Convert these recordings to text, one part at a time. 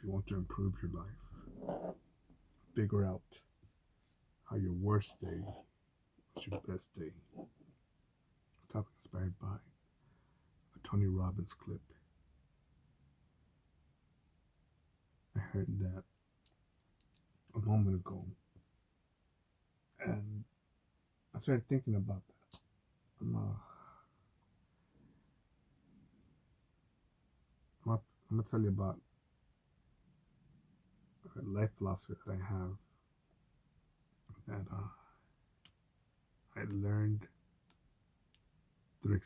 you want to improve your life, figure out how your worst day was your best day. Topic inspired by a Tony Robbins clip. I heard that a moment ago, and I started thinking about that. I'm gonna tell you about a life philosophy that I have that I learned through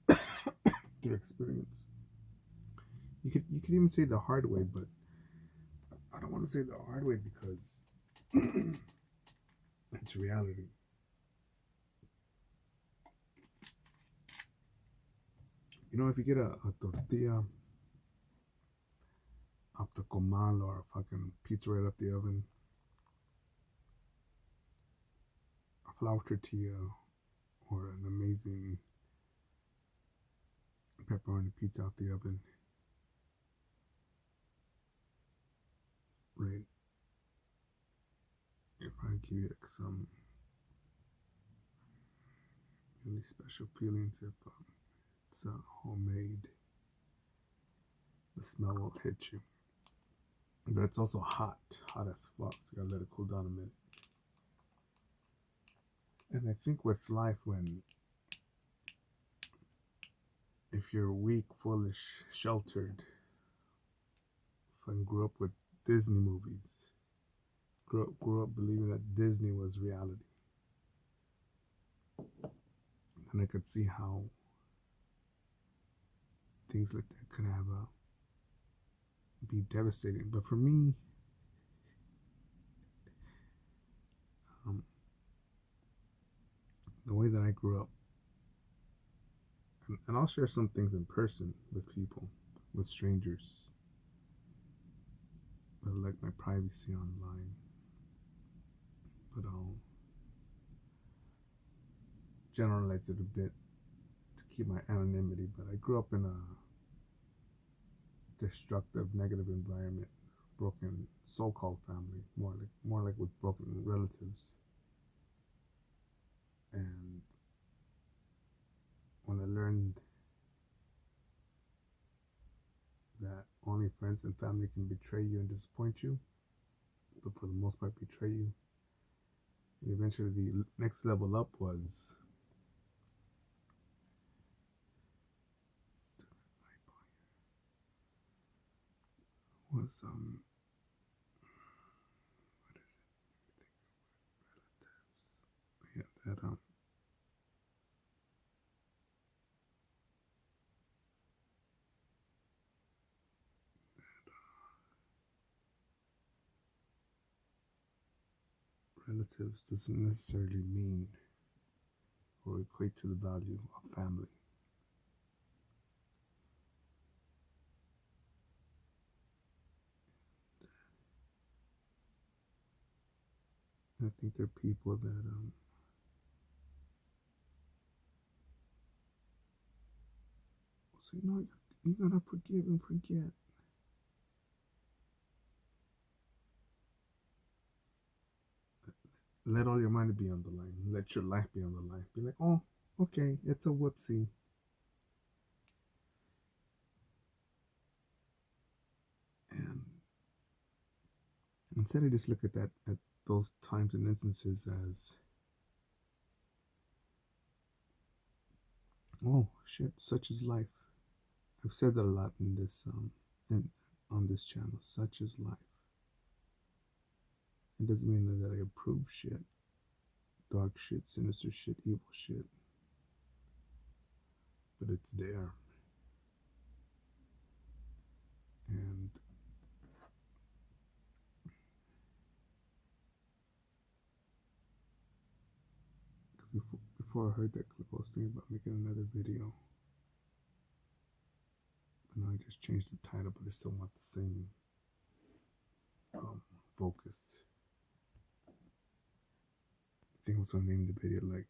through experience. You could even say the hard way, but I don't want to say the hard way because it's reality. You know, if you get a tortilla off the comal or a fucking pizza right off the oven, a flour tortilla or an amazing pepperoni pizza out the oven, right? If I give you like some really special feelings if it's homemade, the smell will hit you. But it's also hot as fuck, so you gotta let it cool down a minute. And I think with life, if you're weak, foolish, sheltered, if I grew up with Disney movies, grew up believing that Disney was reality, and I could see how things like that could have be devastating. But for me, the way that I grew up, and I'll share some things in person with people, with strangers, but I like my privacy online. But I'll generalize it a bit to keep my anonymity. But I grew up in a destructive, negative environment, broken so-called family, more like with broken relatives. And when I learned that only friends and family can betray you and disappoint you, but for the most part betray you, and eventually the next level up was what is it? Yeah, that relatives doesn't necessarily mean or equate to the value of family. I think there are people that say, no, you gotta forgive and forget. Let all your money be on the line. Let your life be on the line. Be like, oh, okay, it's a whoopsie. And instead, I just look at those times and instances as, oh shit, such is life. I've said that a lot in this on this channel. Such is life. It doesn't mean that I approve shit, dark shit, sinister shit, evil shit, but it's there. And before I heard that clip, I was thinking about making another video. But now I just changed the title, but I still want the same focus. I think I was going to name the video like,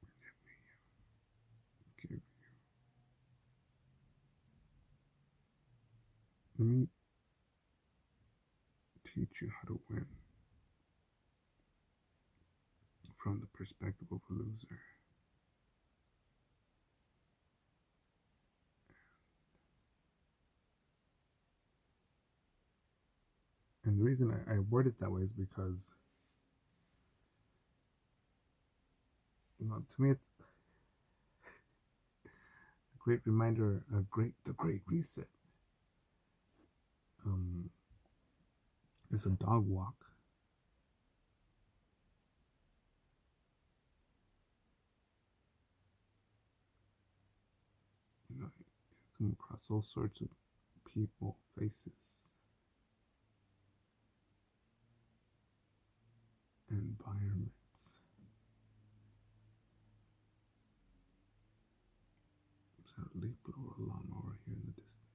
let me give you Let me teach you how to win from the perspective of a loser. And the reason I word it that way is because, to me, it's a great reminder, the Great Reset. It's a dog walk. You come across all sorts of people, faces, environments. There's a leaf blower lawnmower here in the distance.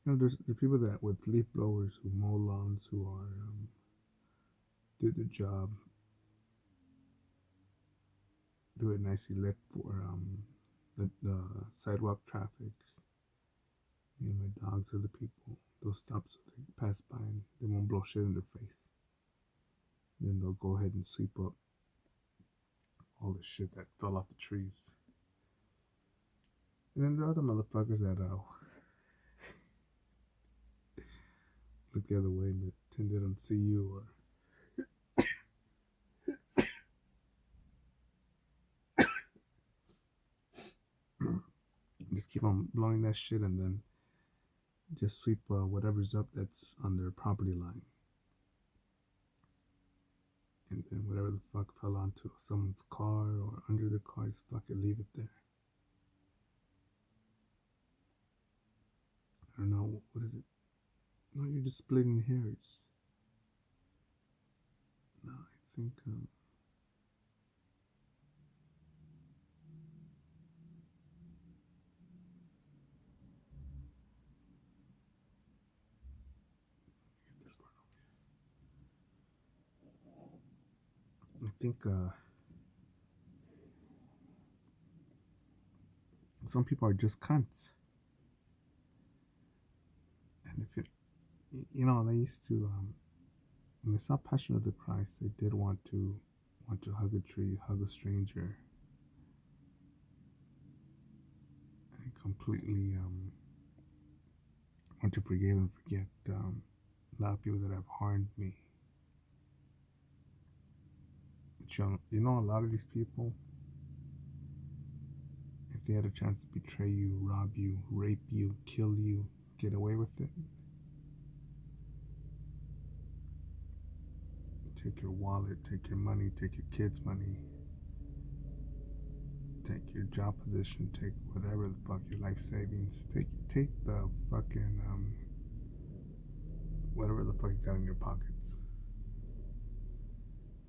There's people that with leaf blowers who mow lawns, who are do the job, do it nicely lit for the sidewalk traffic. Me and my dogs are the people. They'll stop so they can pass by and they won't blow shit in their face. Then they'll go ahead and sweep up all the shit that fell off the trees. And then there are other motherfuckers that look the other way and pretend they don't see you, or just keep on blowing that shit and then just sweep whatever's up that's on their property line. And then whatever the fuck fell onto someone's car or under the car, just fucking leave it there. I don't know, what is it? No, you're just splitting hairs. No, I think some people are just cunts. And if they used to, when they saw Passion of the Christ, they did want to hug a tree, hug a stranger, and completely want to forgive and forget a lot of people that have harmed me. But a lot of these people, if they had a chance to betray you, rob you, rape you, kill you, get away with it, take your wallet, take your money, take your kids' money, take your job position, take whatever the fuck, your life savings, take the fucking whatever the fuck you got in your pockets.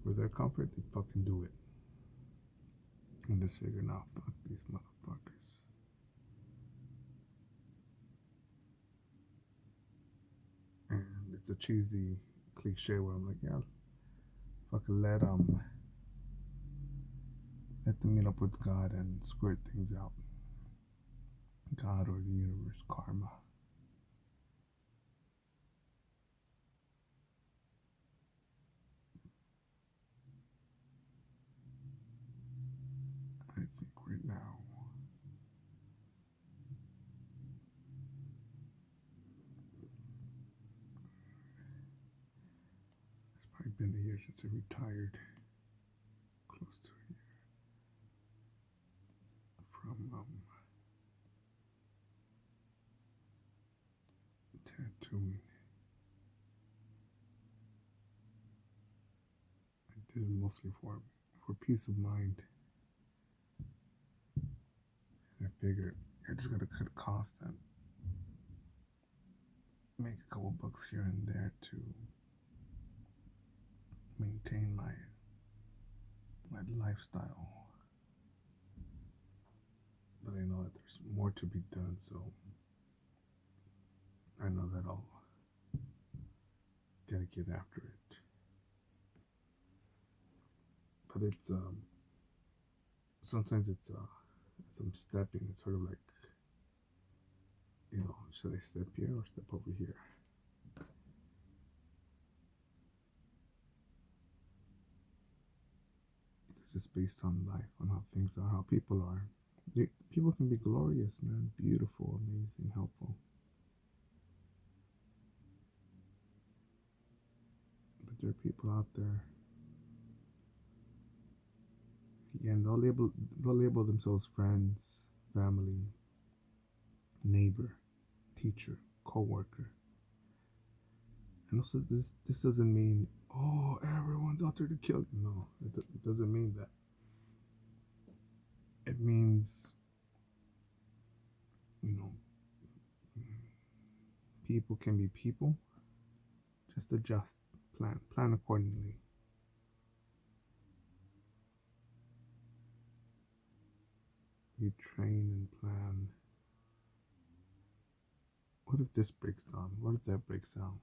For their comfort, they fucking do it. And just figure, now, fuck these motherfuckers. And it's a cheesy cliche where I'm like, yeah, fucking let them meet up with God and squirt things out. God or the universe, karma. I think right now it's probably been a year since I retired. Close to a year. From tattooing. I did it mostly for peace of mind. And I figured I just gotta cut costs and make a couple bucks here and there to maintain my lifestyle. But I know that there's more to be done, so I know that I'll gotta get after it. But it's sometimes it's as I'm stepping, it's sort of like, should I step here or step over here? It's just based on life, on how things are, how people are. People can be glorious, man, beautiful, amazing, helpful. But there are people out there, again, they'll label themselves friends, family, neighbor, teacher, co-worker. And also, this doesn't mean, oh, everyone's out there to kill you. No, it doesn't mean that. It means, you know, people can be people. Just adjust, plan accordingly. You train and plan. What if this breaks down? What if that breaks down?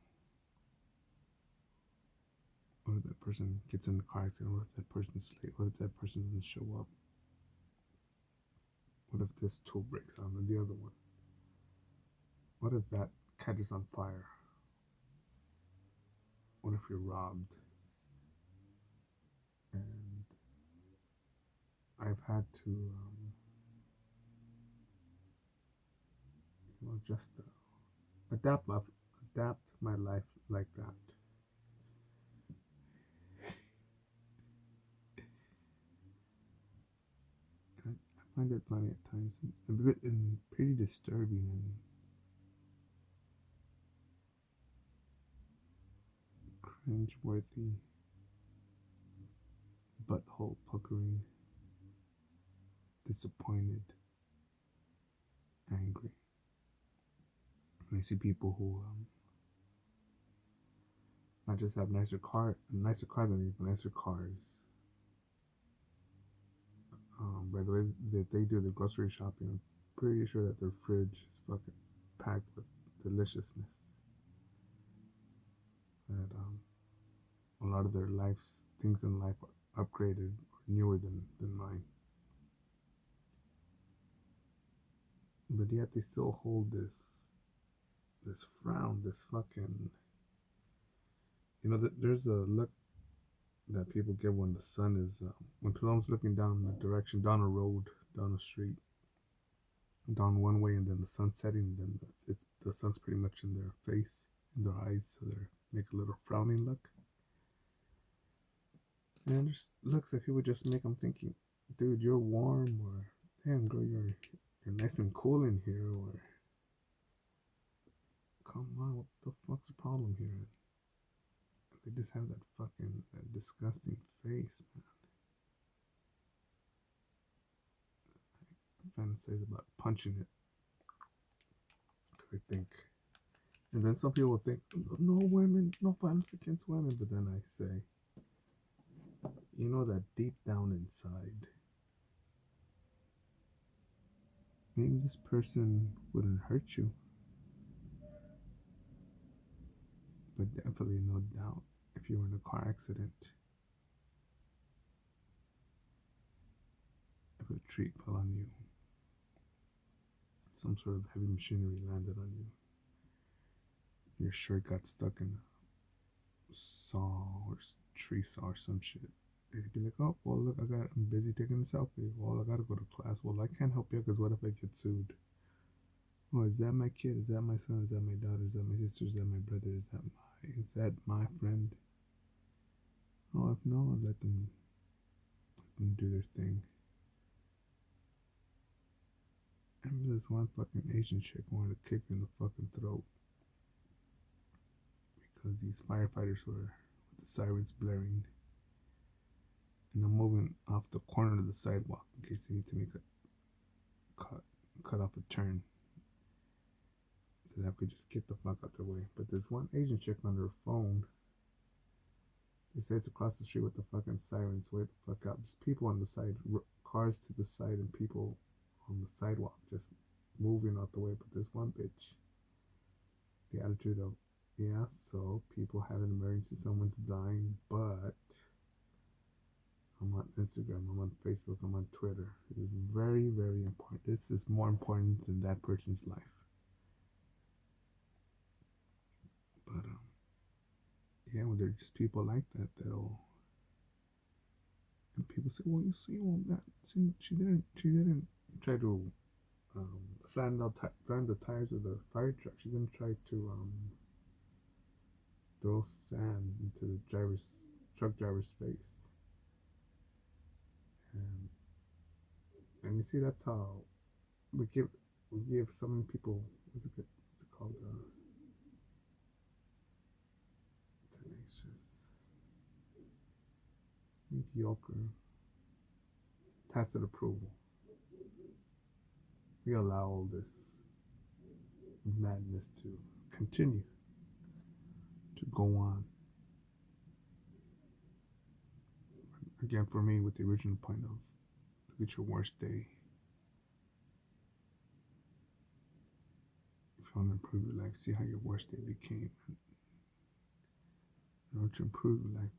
What if that person gets in a car accident? What if that person's late? What if that person doesn't show up? What if this tool breaks down and the other one? What if that catches on fire? What if you're robbed? And I've had to, just adapt my life like that. I find it funny at times, and a bit and pretty disturbing and cringe-worthy, butthole puckering, disappointed, angry. When I see people who not just have nicer car than me, but nicer cars. By the way that they do their grocery shopping, I'm pretty sure that their fridge is fucking packed with deliciousness. That a lot of their lives, things in life, are upgraded or newer than mine. But yet they still hold this frown, this fucking, there's a look that people get when the sun is when someone's looking down the direction, down a road, down a street, down one way, and then the sun's setting, and then the sun's pretty much in their face, in their eyes, so they make a little frowning look. And there's looks that people just make them thinking, dude, you're warm, or damn, girl, you're nice and cool in here, or come on, what the fuck's the problem here? They just have that disgusting face, man. I fantasize about punching it because I think, and then some people will think, no women, no violence against women, but then I say, that deep down inside, maybe this person wouldn't hurt you, but definitely no doubt if you were in a car accident, if a tree fell on you, some sort of heavy machinery landed on you, your shirt got stuck in a saw or tree saw or some shit. They'd be like, oh, well, look, I'm busy taking a selfie. Well, I gotta go to class. Well, I can't help you because what if I get sued? Oh, is that my kid? Is that my son? Is that my daughter? Is that my sister? Is that my brother? Is that my friend? Oh, if no, let them do their thing. I remember this one fucking Asian chick wanted to kick her in the fucking throat because these firefighters were with the sirens blaring, and I'm moving off the corner of the sidewalk in case they need to make a cut off a turn, so that I could just get the fuck out the way. But this one Asian chick on her phone, they say it's across the street with the fucking sirens. Way the fuck out. Just people on the side, cars to the side, and people on the sidewalk just moving out the way. But this one bitch, the attitude of, yeah, so people had an emergency, someone's dying, but I'm on Instagram, I'm on Facebook, I'm on Twitter. It is very, very important. This is more important than that person's life. But yeah, when there's just people like that, that'll, and people say, well, you see, well, that she didn't try to flatten the tires of the fire truck. She didn't try to throw sand into the truck driver's face. And you see, that's how we give so many people. What's it called? Tenacious, mediocre, tacit approval. We allow all this madness to continue, to go on. Again, for me, with the original point of look at your worst day. If you want to improve your life, see how your worst day became. In order to improve your life,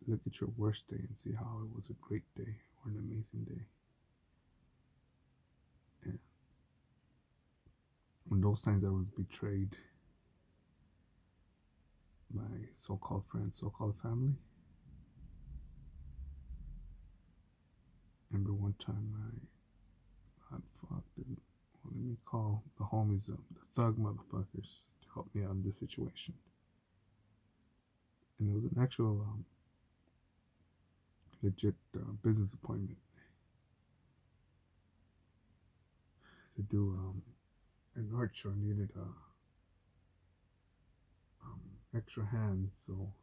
look at your worst day and see how it was a great day or an amazing day. And when those times I was betrayed by so-called friends, so-called family. Remember one time I thought, fuck, dude, well, let me call the homies, the thug motherfuckers, to help me out in this situation. And it was an actual legit business appointment to do an art show. Needed extra hands, so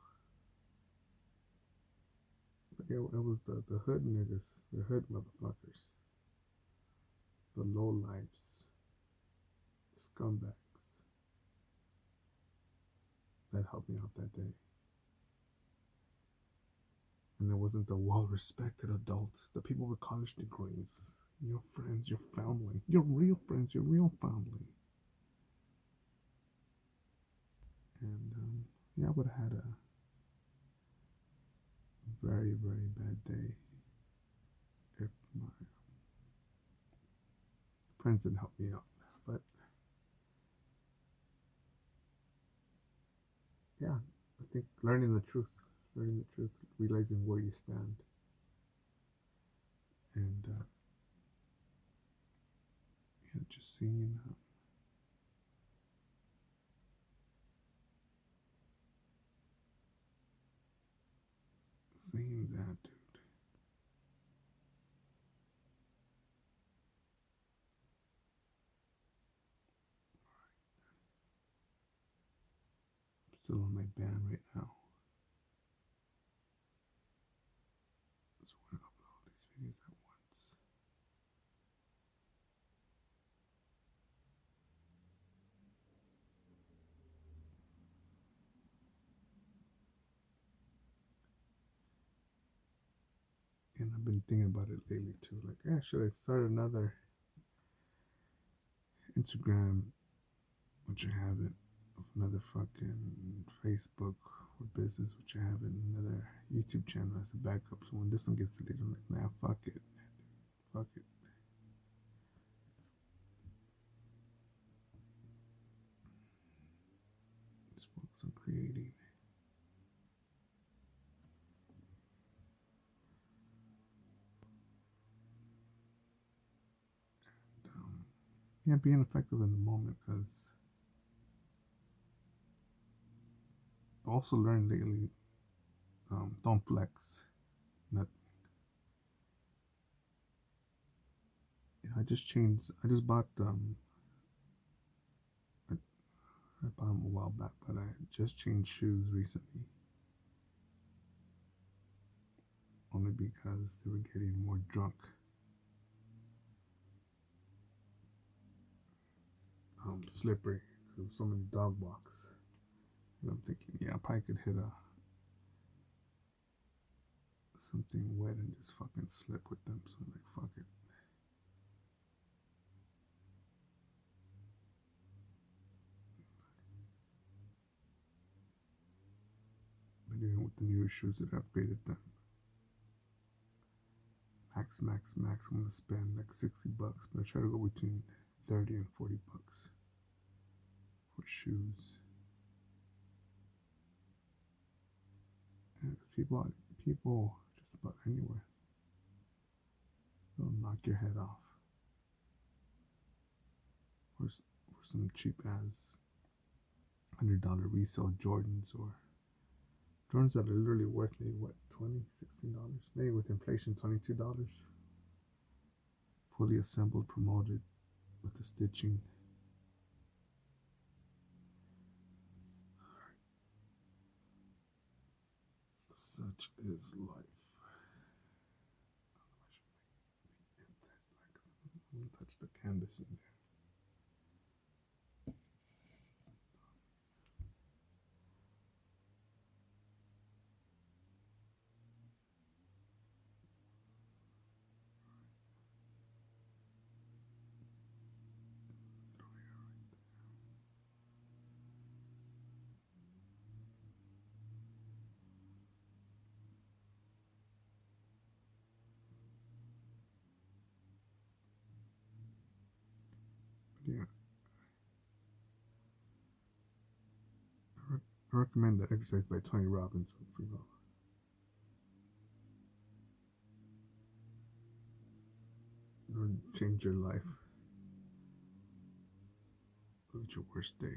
it was the hood niggas, the hood motherfuckers, the low lives, the scumbags that helped me out that day. And it wasn't the well-respected adults, the people with college degrees, your friends, your family, your real friends, your real family. And yeah, I would have had a very, very bad day if my friends didn't help me out. But yeah, I think learning the truth, realizing where you stand, and yeah, just seeing that, dude. I'm still on my band right now, so I want to upload these videos at once. And I've been thinking about it lately too. Like, yeah, should I start another Instagram, which I haven't, of another fucking Facebook or business, which I haven't, another YouTube channel as a backup. So when this one gets deleted, I'm like, nah, fuck it. Fuck it. Just focus on creating. And, yeah, being effective in the moment, because I also learned lately, don't flex. Not, I just changed. I just bought I bought them a while back, but I just changed shoes recently. Only because they were getting more drunk. Slippery because there was so many dog walks. And I'm thinking, yeah, I probably could hit something wet and just fucking slip with them. So I'm like, fuck it. But even with the newer shoes that I upgraded them, max. I'm gonna spend like $60, but I try to go between 30 and $40 for shoes. And people just about anywhere, they'll knock your head off for some cheap ass $100 resale Jordans, or Jordans that are literally worth maybe what, $16, maybe with inflation $22. Fully assembled, promoted with the stitching. Such is life. I'm gonna touch the canvas in there. But yeah, I recommend that exercise by Tony Robbins. It'll change your life. Look at your worst day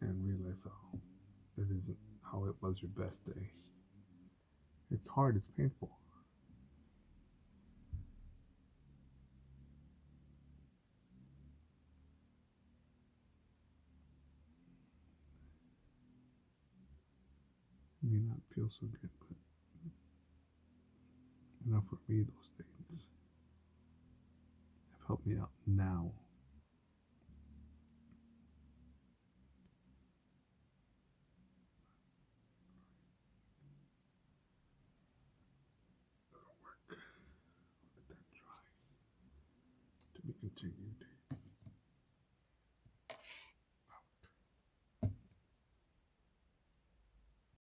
and realize how it isn't how it was your best day. It's hard, it's painful. It may not feel so good, but enough for me, those days have helped me out now. That'll work. Let that dry. To be continued.